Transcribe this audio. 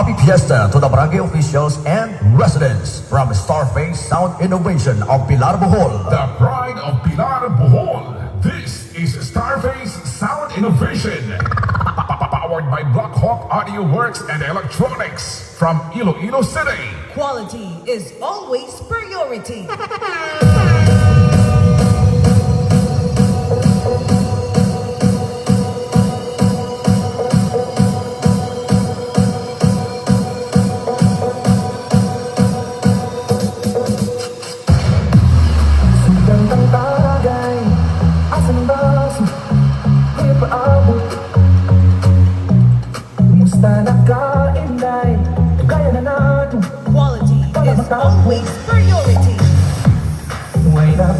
happy fiesta to the barangay officials and residents from Starface Sound Innovation of Pilar, Bohol. The pride of Pilar, Bohol. This is Starface Sound Innovation. Powered by Black Hawk Audio Works and Electronics from Iloilo City. Quality is always priority. Quality is always priority. Way na